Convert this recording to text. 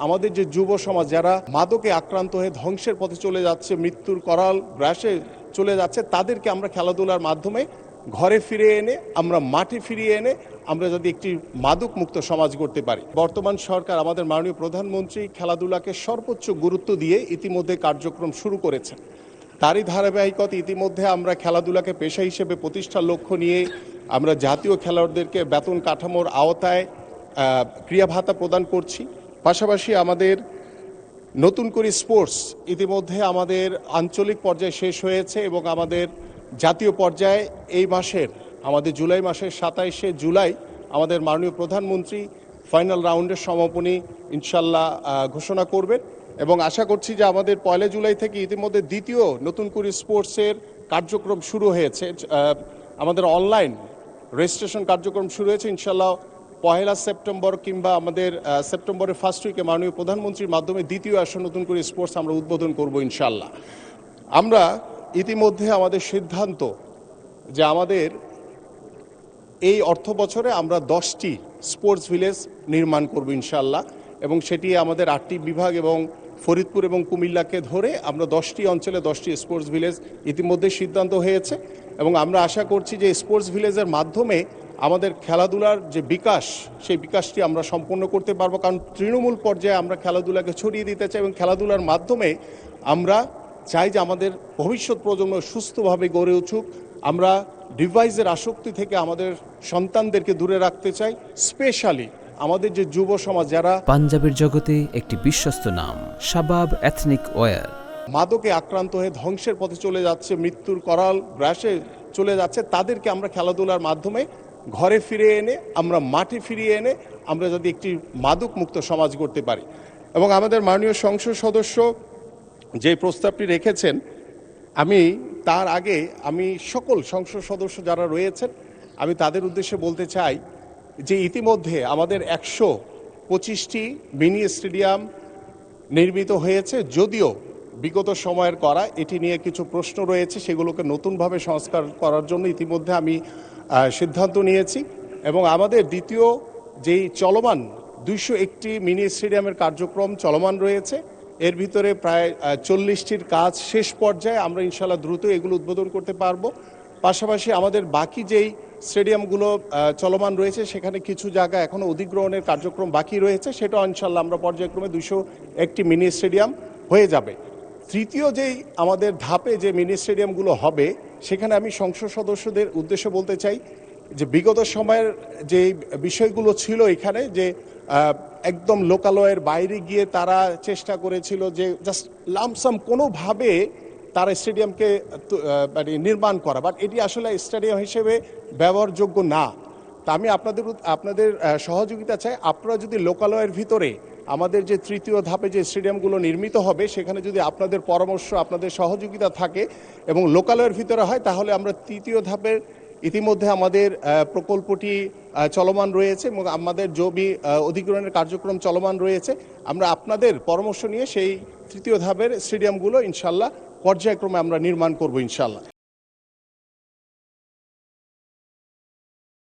আমাদের যে যুব সমাজ যারা মাদকে আক্রান্ত হয়ে ধ্বংসের পথে চলে যাচ্ছে, মৃত্যুর করাল গ্রাসে চলে যাচ্ছে, তাদেরকে আমরা খেলাধুলার মাধ্যমে ঘরে ফিরে এনে, আমরা মাঠে ফিরিয়ে এনে আমরা যদি একটি মাদক মুক্ত সমাজ গড়তে পারি। বর্তমান সরকার, আমাদের মাননীয় প্রধানমন্ত্রী খেলাধুলাকে সর্বোচ্চ গুরুত্ব দিয়ে ইতিমধ্যে কার্যক্রম শুরু করেছেন। তারই ধারাবাহিকতা ইতিমধ্যে আমরা খেলাধুলাকে পেশা হিসেবে প্রতিষ্ঠার লক্ষ্য নিয়ে আমরা জাতীয় খেলোয়াড়দেরকে বেতন কাঠামোর আওতায় ক্রিয়া ভাতা প্রদান করছি। পাশাপাশি আমাদের নতুন করে স্পোর্টস ইতিমধ্যে আমাদের আঞ্চলিক পর্যায়ে শেষ হয়েছে এবং আমাদের জাতীয় পর্যায়ে এই মাসের, আমাদের জুলাই মাসের 27শে জুলাই আমাদের মাননীয় প্রধানমন্ত্রী ফাইনাল রাউন্ডের সমাপনী ইনশাল্লাহ ঘোষণা করবেন এবং আশা করছি যে আমাদের 1 জুলাই থেকে ইতিমধ্যে দ্বিতীয় নতুন করে স্পোর্টসের কার্যক্রম শুরু হয়েছে। আমাদের অনলাইন রেজিস্ট্রেশন কার্যক্রম শুরু হয়েছে। ইনশাল্লাহ 1 সেপ্টেম্বর কিংবা আমাদের সেপ্টেম্বরের ফার্স্ট উইকে মাননীয় প্রধানমন্ত্রীর মাধ্যমে দ্বিতীয় আসর নতুন করে স্পোর্টস আমরা উদ্বোধন করব ইনশাল্লাহ। আমরা ইতিমধ্যে আমাদের সিদ্ধান্ত যে আমাদের এই অর্থ বছরে আমরা 10টি স্পোর্টস ভিলেজ নির্মাণ করব ইনশাল্লাহ এবং সেটি আমাদের 8টি বিভাগ এবং ফরিদপুর এবং কুমিল্লাকে ধরে আমরা 10টি অঞ্চলে 10টি স্পোর্টস ভিলেজ ইতিমধ্যে সিদ্ধান্ত হয়েছে এবং আমরা আশা করছি যে স্পোর্টস ভিলেজের মাধ্যমে আমাদের খেলাধুলার যে বিকাশ, সেই বিকাশটি আমরা সম্পন্ন করতে পারবো। কারণ তৃণমূল পর্যায়ে আমরা খেলাধুলাকে ছড়িয়ে দিতে চাই এবং খেলাধুলার মাধ্যমে আমরা চাই যে আমাদের ভবিষ্যৎ প্রজন্ম সুস্থভাবে গড়ে উঠুক। আমরা ডিভাইসের আসক্তি থেকে আমাদের সন্তানদেরকে দূরে রাখতে চাই। স্পেশালি আমাদের যে যুব সমাজ যারা পাঞ্জাবের জগতে একটি বিশ্বস্ত নাম, শাবাব এথনিক ওয়্যার, মাদকে আক্রান্ত হয়ে ধ্বংসের পথে চলে যাচ্ছে, মৃত্যুর করাল গ্রাসে চলে যাচ্ছে, তাদেরকে আমরা খেলাধুলার মাধ্যমে ঘরে ফিরে এনে, আমরা মাঠে ফিরিয়ে এনে আমরা যদি একটি মাদক মুক্ত সমাজ গড়তে পারি। এবং আমাদের মাননীয় সংসদ সদস্য যে প্রস্তাবটি রেখেছেন, আমি তার আগে সকল সংসদ সদস্য যারা রয়েছেন আমি তাদের উদ্দেশ্যে বলতে চাই যে ইতিমধ্যে আমাদের 125টি মিনি স্টেডিয়াম নির্মিত হয়েছে। যদিও বিগত সময়ের করা এটি নিয়ে কিছু প্রশ্ন রয়েছে, সেগুলোকে নতুনভাবে সংস্কার করার জন্য ইতিমধ্যে আমি সিদ্ধান্ত নিয়েছি এবং আমাদের দ্বিতীয় যেই চলমান 201টি মিনি স্টেডিয়ামের কার্যক্রম চলমান রয়েছে, এর ভিতরে প্রায় 40টির কাজ শেষ পর্যায়ে। আমরা ইনশাল্লাহ দ্রুত এগুলো উদ্বোধন করতে পারবো। পাশাপাশি আমাদের বাকি যেই স্টেডিয়ামগুলো চলমান রয়েছে সেখানে কিছু জায়গা এখনও অধিগ্রহণের কার্যক্রম বাকি রয়েছে, সেটাও ইনশাল্লাহ আমরা পর্যায়ক্রমে 201টি মিনি স্টেডিয়াম হয়ে যাবে। তৃতীয় যেই আমাদের ধাপে যে মিনি স্টেডিয়ামগুলো হবে, সেখানে আমি সংসদ সদস্যদের উদ্দেশ্যে বলতে চাই যে বিগত সময়ের যে বিষয়গুলো ছিল এখানে, যে একদম লোকালয়ের বাইরে গিয়ে তারা চেষ্টা করেছিল যে জাস্ট লামসাম কোনোভাবে তারা স্টেডিয়ামকে মানে নির্মাণ করা, বাট এটি আসলে স্টেডিয়াম হিসেবে ব্যবহারযোগ্য না। তা আমি আপনাদের সহযোগিতা চাই। আপনারা যদি লোকালয়ের ভিতরে আমাদের যে তৃতীয় ধাপে যে স্টেডিয়ামগুলো নির্মিত হবে সেখানে যদি আপনাদের পরামর্শ, আপনাদের সহযোগিতা থাকে এবং লোকালয়ের ভিতরে হয়, তাহলে আমরা তৃতীয় ধাপের ইতিমধ্যে আমাদের প্রকল্পটি চলমান রয়েছে এবং আমাদের জমি অধিগ্রহণের কার্যক্রম চলমান রয়েছে। আমরা আপনাদের পরামর্শ নিয়ে সেই তৃতীয় ধাপের স্টেডিয়ামগুলো ইনশাল্লাহ পর্যায়ক্রমে আমরা নির্মাণ করব ইনশাল্লাহ।